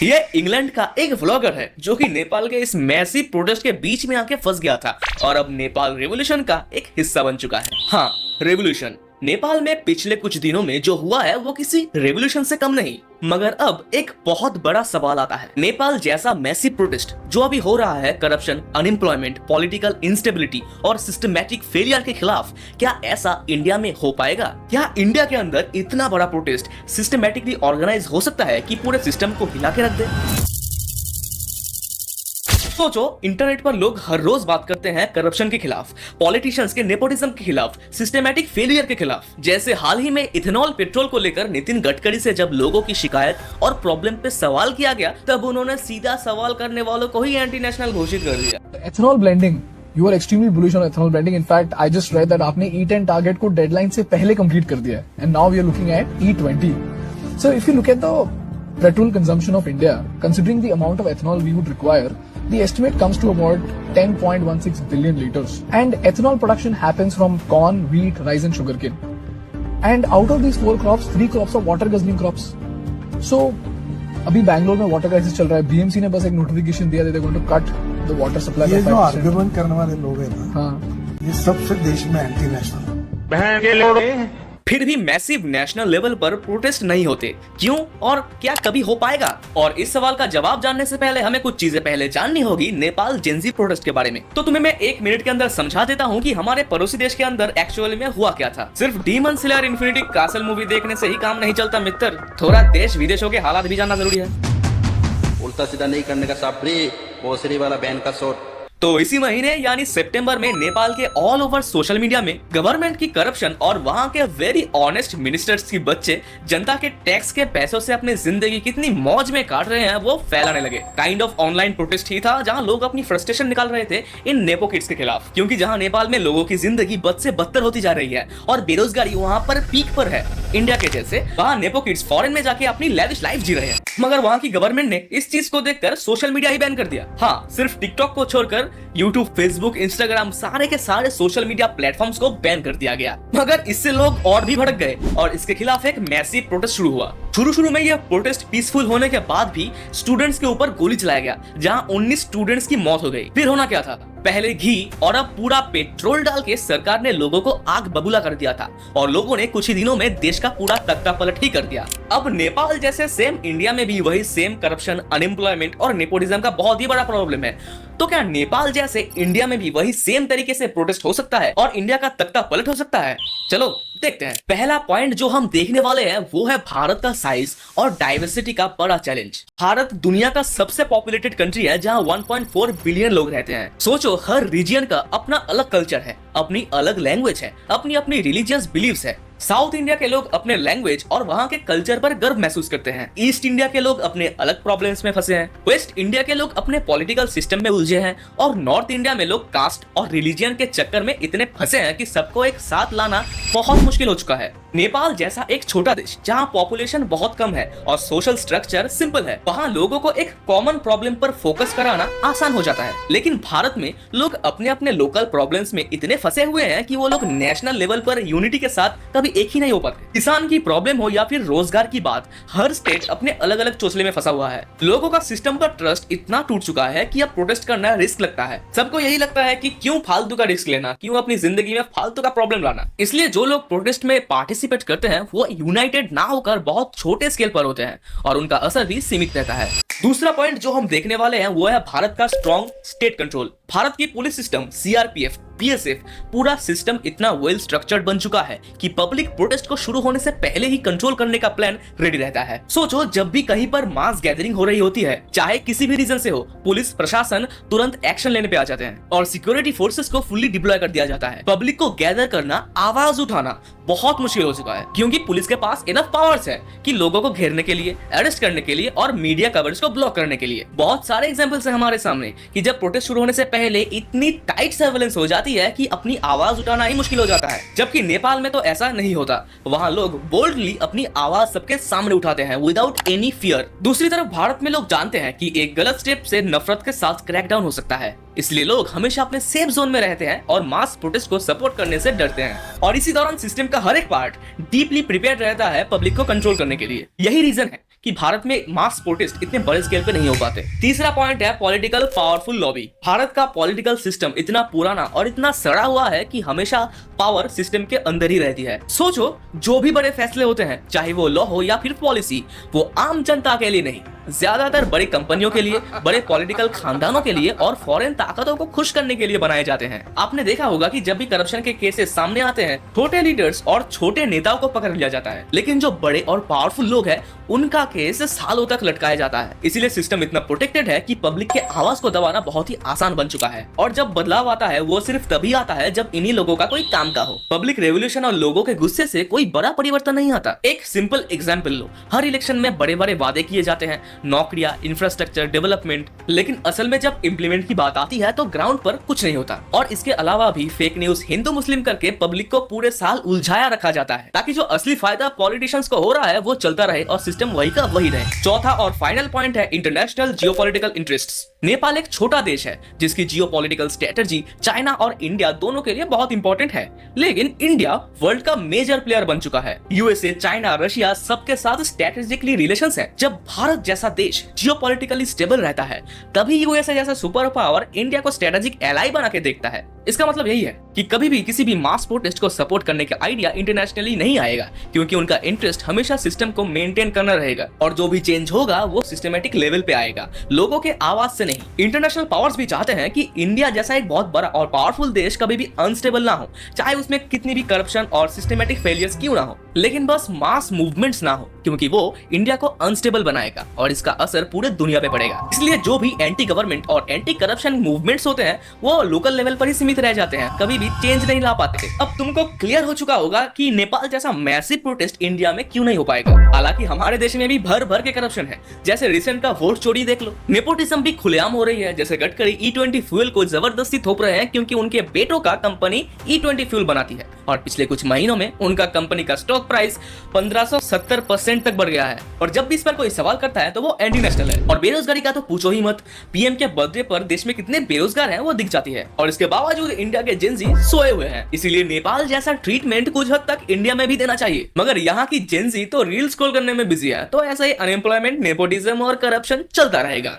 ये इंग्लैंड का एक व्लॉगर है जो कि नेपाल के इस मैसिव प्रोटेस्ट के बीच में आके फंस गया था और अब नेपाल रेवोल्यूशन का एक हिस्सा बन चुका है। हाँ, रेवोल्यूशन। नेपाल में पिछले कुछ दिनों में जो हुआ है वो किसी रेवोल्यूशन से कम नहीं, मगर अब एक बहुत बड़ा सवाल आता है। नेपाल जैसा मैसिव प्रोटेस्ट जो अभी हो रहा है करप्शन, अनएम्प्लॉयमेंट, पॉलिटिकल इंस्टेबिलिटी और सिस्टमैटिक फेलियर के खिलाफ, क्या ऐसा इंडिया में हो पाएगा? क्या इंडिया के अंदर इतना बड़ा प्रोटेस्ट सिस्टमैटिकली ऑर्गेनाइज हो सकता है कि पूरे सिस्टम को हिला के रख दे? सोचो, इंटरनेट पर लोग हर रोज बात करते हैं करप्शन के खिलाफ, पॉलिटिशियंस के नेपोटिज्म के खिलाफ, सिस्टमैटिक फेलियर के खिलाफ। जैसे हाल ही में इथेनॉल पेट्रोल को लेकर नितिन गडकरी से जब लोगों की शिकायत और प्रॉब्लम पे सवाल किया गया, तब उन्होंने सीधा सवाल करने वालों को ही एंटी नेशनल घोषित कर दिया। Ethanol blending, you are extremely bullish on ethanol blending. In fact, I just read that आपने E10 टारगेट को डेडलाइन से पहले कंप्लीट कर दिया है, and now we are looking at E20. So if you look at the petrol consumption of India, considering the amount of ethanol we would require, the estimate comes to about 10.16 billion liters. And ethanol production happens from corn, wheat, rice and sugarcane. And out of these 4 crops, 3 crops are water guzzling crops. So अभी बैंगलोर में water crisis चल रहा है। BMC ने बस एक notification दिया, they going to cut the water supply. ये जो आर्गुमेंट करने वाले लोग हैं ना, हाँ, ये सबसे देश में एंटी नेशनल। फिर भी मैसिव नेशनल लेवल पर प्रोटेस्ट नहीं होते, क्यों और क्या कभी हो पाएगा? और इस सवाल का जवाब जानने से पहले हमें कुछ चीजें पहले जाननी होगी नेपाल जेनजी प्रोटेस्ट के बारे में। तो तुम्हें मैं 1 मिनट के अंदर समझा देता हूँ कि हमारे पड़ोसी देश के अंदर एक्चुअली में हुआ क्या था। सिर्फ demon slayer infinity castle movie देखने से ही काम नहीं चलता मित्र, थोड़ा देश विदेशों के हालात भी जानना जरूरी है। उल्टा सीधा नहीं करने का सापरी, भोसड़ी वाला बैन का शॉट। तो इसी महीने यानी सितंबर में नेपाल के ऑल ओवर सोशल मीडिया में गवर्नमेंट की करप्शन और वहां के वेरी ऑनेस्ट मिनिस्टर्स की बच्चे जनता के टैक्स के पैसों से अपनी जिंदगी कितनी मौज में काट रहे हैं वो फैलाने लगे। काइंड ऑफ ऑनलाइन प्रोटेस्ट ही था जहां लोग अपनी फ्रस्ट्रेशन निकाल रहे थे इन नेपो किड्स के खिलाफ, क्योंकि जहां नेपाल में लोगों की जिंदगी बद से बदतर होती जा रही है और बेरोजगारी वहां पर पीक पर है इंडिया के जैसे, वहां नेपो किड्स फॉरेन में जाके अपनी लैविश लाइफ जी रहे हैं। मगर वहां की गवर्नमेंट ने इस चीज को देखकर सोशल मीडिया ही बैन कर दिया। हाँ, सिर्फ टिकटॉक को छोड़कर यूट्यूब, फेसबुक, इंस्टाग्राम, सारे के सारे सोशल मीडिया प्लेटफॉर्म्स को बैन कर दिया गया। मगर इससे लोग और भी भड़क गए और इसके खिलाफ एक मैसिव प्रोटेस्ट शुरू हुआ। शुरू में यह प्रोटेस्ट पीसफुल होने के बाद भी स्टूडेंट्स के ऊपर गोली चलाया गया, जहां 19 स्टूडेंट्स की मौत हो गई। फिर होना क्या था? पहले घी और अब पूरा पेट्रोल डाल के सरकार ने लोगों को आग बबूला कर दिया था और लोगों ने कुछ ही दिनों में देश का पूरा तख्ता पलट ही कर दिया। अब नेपाल जैसे सेम इंडिया में भी वही सेम करप्शन, अनएम्प्लॉयमेंट और नेपोटिज्म का बहुत ही बड़ा प्रॉब्लम है। तो क्या नेपाल जैसे इंडिया में भी वही सेम तरीके से प्रोटेस्ट हो सकता है और इंडिया का तख्ता पलट हो सकता है? चलो देखते हैं। पहला पॉइंट जो हम देखने वाले हैं वो है भारत का साइज और डाइवर्सिटी का बड़ा चैलेंज। भारत दुनिया का सबसे पॉपुलेटेड कंट्री है जहां 1.4 बिलियन लोग रहते हैं। सोचो, हर रीजन का अपना अलग कल्चर है, अपनी अलग लैंग्वेज है, अपनी अपनी रिलीजियस बिलीव्स है। साउथ इंडिया के लोग अपने लैंग्वेज और वहाँ के कल्चर पर गर्व महसूस करते हैं। ईस्ट इंडिया के लोग अपने अलग प्रॉब्लम्स में फंसे हैं। वेस्ट इंडिया के लोग अपने पॉलिटिकल सिस्टम में उलझे हैं और नॉर्थ इंडिया में लोग कास्ट और रिलीजियन के चक्कर में इतने फंसे हैं कि सबको एक साथ लाना बहुत मुश्किल हो चुका है। नेपाल जैसा एक छोटा देश जहाँ पॉपुलेशन बहुत कम है और सोशल स्ट्रक्चर सिंपल है, वहाँ लोगों को एक कॉमन प्रॉब्लम पर फोकस कराना आसान हो जाता है। लेकिन भारत में लोग अपने अपने लोकल प्रॉब्लम्स में इतने फंसे हुए हैं कि वो लोग नेशनल लेवल पर यूनिटी के साथ कभी एक ही नहीं हो पाते। किसान की प्रॉब्लम हो या फिर रोजगार की बात, हर स्टेट अपने अलग अलग चोचले में फंसा हुआ है। लोगों का सिस्टम पर ट्रस्ट इतना टूट चुका है कि अब प्रोटेस्ट करना रिस्क लगता है। सबको यही लगता है कि क्यों फालतू का रिस्क लेना, क्यों अपनी जिंदगी में फालतू का प्रॉब्लम लाना। इसलिए जो लोग प्रोटेस्ट में पार्टिसिपेट करते हैं वो यूनाइटेड ना होकर बहुत छोटे स्केल पर होते हैं और उनका असर भी सीमित रहता है। दूसरा पॉइंट जो हम देखने वाले हैं वो है भारत का स्ट्रॉन्ग स्टेट कंट्रोल। भारत की पुलिस सिस्टम, सीआरपीएफ, बीएसएफ, पूरा सिस्टम इतना वेल स्ट्रक्चर्ड बन चुका है कि पब्लिक प्रोटेस्ट को शुरू होने से पहले ही कंट्रोल करने का प्लान रेडी रहता है। सोचो, जब भी कहीं पर मास गैदरिंग हो रही होती है, चाहे किसी भी रीजन से हो, पुलिस प्रशासन तुरंत एक्शन लेने पे आ जाते हैं और सिक्योरिटी फोर्सेस को फुल्ली डिप्लॉय कर दिया जाता है। पब्लिक को गैदर करना, आवाज उठाना बहुत मुश्किल हो चुका है, क्योंकि पुलिस के पास इनफ पावर्स है कि लोगों को घेरने के लिए, अरेस्ट करने के लिए और मीडिया कवरेज को ब्लॉक करने के लिए। बहुत सारे एग्जांपल्स हैं हमारे सामने कि जब प्रोटेस्ट शुरू होने से पहले इतनी टाइट सर्वेलेंस हो जाती है कि अपनी आवाज उठाना ही मुश्किल हो जाता है। जबकि नेपाल में तो ऐसा नहीं होता, वहाँ लोग बोल्डली अपनी आवाज सबके सामने उठाते हैं विदाउट एनी फियर। दूसरी तरफ भारत में लोग जानते हैं कि एक गलत स्टेप से नफरत के साथ क्रैकडाउन हो सकता है, इसलिए लोग हमेशा अपने सेफ जोन में रहते हैं और मास प्रोटेस्ट को सपोर्ट करने से डरते हैं। और इसी दौरान सिस्टम का हर एक पार्ट डीपली प्रिपेयर्ड रहता है पब्लिक को कंट्रोल करने के लिए। यही रीजन है कि भारत में मास प्रोटेस्ट इतने बड़े स्केल पे नहीं हो पाते। तीसरा पॉइंट है पॉलिटिकल पावरफुल लॉबी। भारत का पॉलिटिकल सिस्टम इतना पुराना और इतना सड़ा हुआ है कि हमेशा पावर सिस्टम के अंदर ही रहती है। सोचो, जो भी बड़े फैसले होते हैं, चाहे वो लॉ हो या फिर पॉलिसी, वो आम जनता के लिए नहीं, ज्यादातर बड़ी कंपनियों के लिए, बड़े पॉलिटिकल खानदानों के लिए और फॉरेन ताकतों को खुश करने के लिए बनाए जाते हैं। आपने देखा होगा कि जब भी करप्शन के केसेस सामने आते हैं, छोटे लीडर्स और छोटे नेताओं को पकड़ लिया जाता है, लेकिन जो बड़े और पावरफुल लोग हैं उनका केस सालों तक लटकाया जाता है। इसीलिए सिस्टम इतना प्रोटेक्टेड है कि पब्लिक के आवाज को दबाना बहुत ही आसान बन चुका है। और जब बदलाव आता है वो सिर्फ तभी आता है जब इन्हीं लोगों का कोई काम का हो। पब्लिक रेवोल्यूशन और लोगों के गुस्से से कोई बड़ा परिवर्तन नहीं आता। एक सिंपल एग्जांपल लो, हर इलेक्शन में बड़े बड़े वादे किए जाते हैं, नौकरियां, इंफ्रास्ट्रक्चर, डेवलपमेंट, लेकिन असल में जब इंप्लीमेंट की बात आती है तो ग्राउंड पर कुछ नहीं होता। और इसके अलावा भी फेक न्यूज, हिंदू मुस्लिम करके पब्लिक को पूरे साल उलझाया रखा जाता है ताकि जो असली फायदा पॉलिटिशियंस को हो रहा है वो चलता रहे और सिस्टम वही का वही रहे। चौथा और फाइनल पॉइंट है इंटरनेशनल जियोपॉलिटिकल इंटरेस्ट्स। नेपाल एक छोटा देश है जिसकी जियोपॉलिटिकल स्ट्रेटजी चाइना और इंडिया दोनों के लिए बहुत इंपॉर्टेंट है, लेकिन इंडिया वर्ल्ड का मेजर प्लेयर बन चुका है। यूएसए, चाइना, रशिया सबके साथ स्ट्रेटेजिकली रिलेशंस हैं। जब भारत जैसा देश जियोपॉलिटिकली स्टेबल रहता है तभी यूएसए जैसा सुपर पावर इंडिया को स्ट्रेटेजिक एलाई बना के देखता है। इसका मतलब यही है कि कभी भी किसी भी मास प्रोटेस्ट को सपोर्ट करने का आइडिया इंटरनेशनली नहीं आएगा, क्योंकि उनका इंटरेस्ट हमेशा सिस्टम को मेंटेन करना रहेगा और जो भी चेंज होगा वो सिस्टमेटिक लेवल पे आएगा, लोगों के आवाज से नहीं। इंटरनेशनल पावर्स भी चाहते हैं कि इंडिया जैसा एक बहुत बड़ा और पावरफुल देश कभी भी अनस्टेबल ना हो, चाहे उसमें कितनी भी करप्शन और सिस्टमेटिक फेलियर्स क्यों ना हो, लेकिन बस मास मूवमेंट्स ना हो, क्योंकि वो इंडिया को अनस्टेबल बनाएगा और इसका असर पूरे दुनिया पे पड़ेगा। इसलिए जो भी एंटी गवर्नमेंट और एंटी करप्शन मूवमेंट्स होते हैं वो लोकल लेवल पर ही सीमित रह जाते हैं, कभी भी चेंज नहीं ला पाते। अब तुमको क्लियर हो चुका होगा कि नेपाल जैसा मैसिव प्रोटेस्ट इंडिया में क्यों नहीं हो पाएगा। हालांकि हमारे देश में भी भर भर के करप्शन है, जैसे रिसेंट का वोट चोरी देख लो। नेपोटिज्म भी खुलेआम हो रही है, जैसे गडकरी E20 फ्यूल को जबरदस्ती थोप रहे हैं क्योंकि उनके बेटों का कंपनी E20 फ्यूल बनाती है और पिछले कुछ महीनों में उनका कंपनी का स्टॉक प्राइस 1570% तक बढ़ गया है। और जब भी इस पर कोई सवाल करता है तो वो एंटी नेशनल है। और बेरोजगारी का तो पूछो ही मत, पीएम के बर्थडे पर देश में कितने बेरोजगार हैं वो दिख जाती है और इसके बावजूद इंडिया के जेंजी सोए हुए हैं। इसीलिए नेपाल जैसा ट्रीटमेंट कुछ हद तक इंडिया में भी देना चाहिए, मगर यहाँ की जेंजी तो रील स्क्रॉल करने में बिजी है, तो ऐसा ही अनएम्प्लॉयमेंट, नेपोटिज्म और करप्शन चलता रहेगा।